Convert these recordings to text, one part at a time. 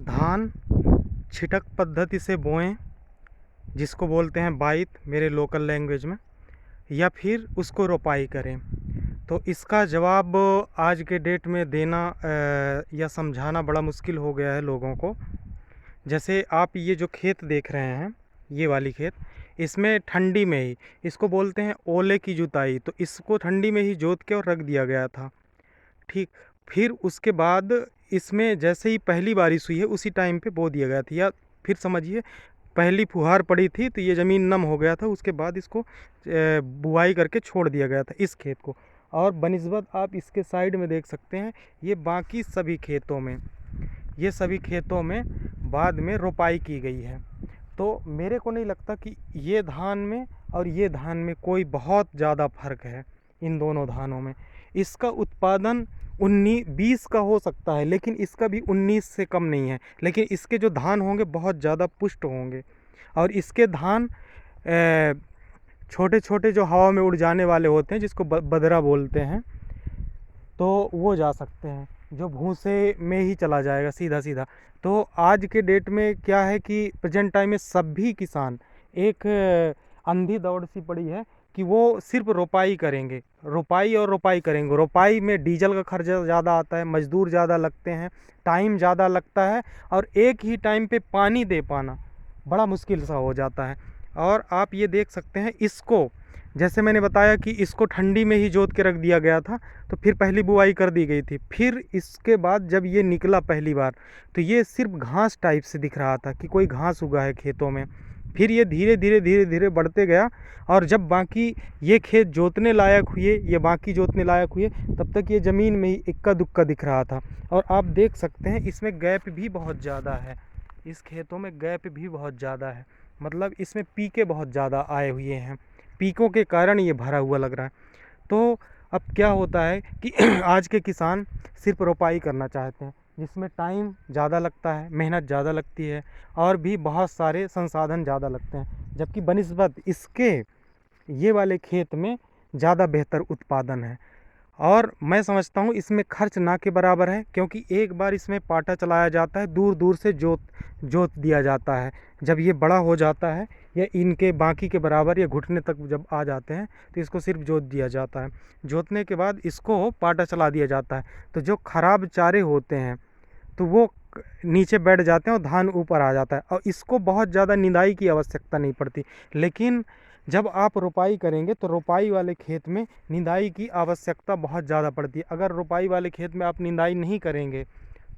धान छिटक पद्धति से बोएं, जिसको बोलते हैं बाइत मेरे लोकल लैंग्वेज में, या फिर उसको रोपाई करें। तो इसका जवाब आज के डेट में देना या समझाना बड़ा मुश्किल हो गया है लोगों को। जैसे आप ये जो खेत देख रहे हैं, ये वाली खेत, इसमें ठंडी में ही, इसको बोलते हैं ओले की जुताई, तो इसको ठंडी में ही जोत के और रख दिया गया था। ठीक, फिर उसके बाद इसमें जैसे ही पहली बारिश हुई है उसी टाइम पे बो दिया गया था, या फिर समझिए पहली फुहार पड़ी थी तो ये ज़मीन नम हो गया था, उसके बाद इसको बुआई करके छोड़ दिया गया था इस खेत को। और बनिस्बत आप इसके साइड में देख सकते हैं, ये बाकी सभी खेतों में, ये सभी खेतों में बाद में रोपाई की गई है। तो मेरे को नहीं लगता कि ये धान में और ये धान में कोई बहुत ज़्यादा फर्क है इन दोनों धानों में। इसका उत्पादन 19-20 का हो सकता है, लेकिन इसका भी 19 से कम नहीं है। लेकिन इसके जो धान होंगे बहुत ज़्यादा पुष्ट होंगे, और इसके धान छोटे छोटे जो हवा में उड़ जाने वाले होते हैं, जिसको बदरा बोलते हैं, तो वो जा सकते हैं, जो भूसे में ही चला जाएगा सीधा सीधा। तो आज के डेट में क्या है कि प्रेजेंट टाइम में सभी किसान एक अंधी दौड़ सी पड़ी है कि वो सिर्फ रोपाई करेंगे, रोपाई और रोपाई करेंगे। रोपाई में डीजल का खर्चा ज़्यादा आता है, मज़दूर ज़्यादा लगते हैं, टाइम ज़्यादा लगता है, और एक ही टाइम पे पानी दे पाना बड़ा मुश्किल सा हो जाता है। और आप ये देख सकते हैं, इसको जैसे मैंने बताया कि इसको ठंडी में ही जोत के रख दिया गया था, तो फिर पहली बुआई कर दी गई थी। फिर इसके बाद जब ये निकला पहली बार, तो ये सिर्फ घास टाइप से दिख रहा था कि कोई घास उगा है खेतों में। फिर ये धीरे धीरे धीरे धीरे बढ़ते गया, और जब बाकी ये खेत जोतने लायक हुए, ये बाकी जोतने लायक हुए, तब तक ये ज़मीन में ही इक्का दुक्का दिख रहा था। और आप देख सकते हैं इसमें गैप भी बहुत ज़्यादा है, इस खेतों में गैप भी बहुत ज़्यादा है, मतलब इसमें पीके बहुत ज़्यादा आए हुए हैं, पीकों के कारण ये भरा हुआ लग रहा है। तो अब क्या होता है कि आज के किसान सिर्फ रोपाई करना चाहते हैं, जिसमें टाइम ज़्यादा लगता है, मेहनत ज़्यादा लगती है, और भी बहुत सारे संसाधन ज़्यादा लगते हैं, जबकि बनिस्बत इसके ये वाले खेत में ज़्यादा बेहतर उत्पादन है। और मैं समझता हूँ इसमें खर्च ना के बराबर है, क्योंकि एक बार इसमें पाटा चलाया जाता है, दूर दूर से जोत दिया जाता है। जब ये बड़ा हो जाता है, या इनके बाकी के बराबर या घुटने तक जब आ जाते हैं, तो इसको सिर्फ जोत दिया जाता है। जोतने के बाद इसको पाटा चला दिया जाता है, तो जो खराब चारे होते हैं तो वो नीचे बैठ जाते हैं और धान ऊपर आ जाता है, और इसको बहुत ज़्यादा निदाई की आवश्यकता नहीं पड़ती। लेकिन जब आप रोपाई करेंगे तो रोपाई वाले खेत में निदाई की आवश्यकता बहुत ज़्यादा पड़ती है। अगर रोपाई वाले खेत में आप निदाई नहीं करेंगे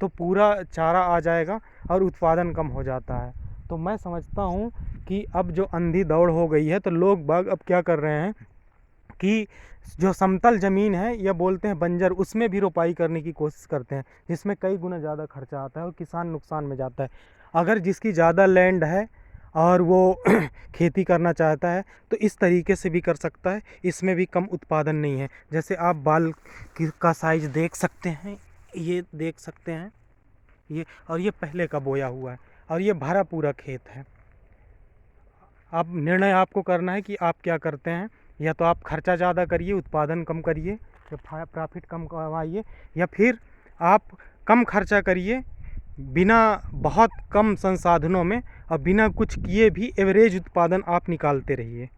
तो पूरा चारा आ जाएगा और उत्पादन कम हो जाता है। तो मैं समझता हूँ कि अब जो अंधी दौड़ हो गई है, तो लोग बाग अब क्या कर रहे हैं कि जो समतल ज़मीन है, या बोलते हैं बंजर, उसमें भी रोपाई करने की कोशिश करते हैं, जिसमें कई गुना ज़्यादा खर्चा आता है और किसान नुकसान में जाता है। अगर जिसकी ज़्यादा लैंड है और वो खेती करना चाहता है, तो इस तरीके से भी कर सकता है, इसमें भी कम उत्पादन नहीं है। जैसे आप बाल का साइज़ देख सकते हैं, ये देख सकते हैं ये, और ये पहले का बोया हुआ है, और ये भरा पूरा खेत है। अब निर्णय आपको करना है कि आप क्या करते हैं, या तो आप खर्चा ज़्यादा करिए, उत्पादन कम करिए, या प्रॉफिट कम कमाइए, या फिर आप कम खर्चा करिए, बिना बहुत कम संसाधनों में और बिना कुछ किए भी एवरेज उत्पादन आप निकालते रहिए।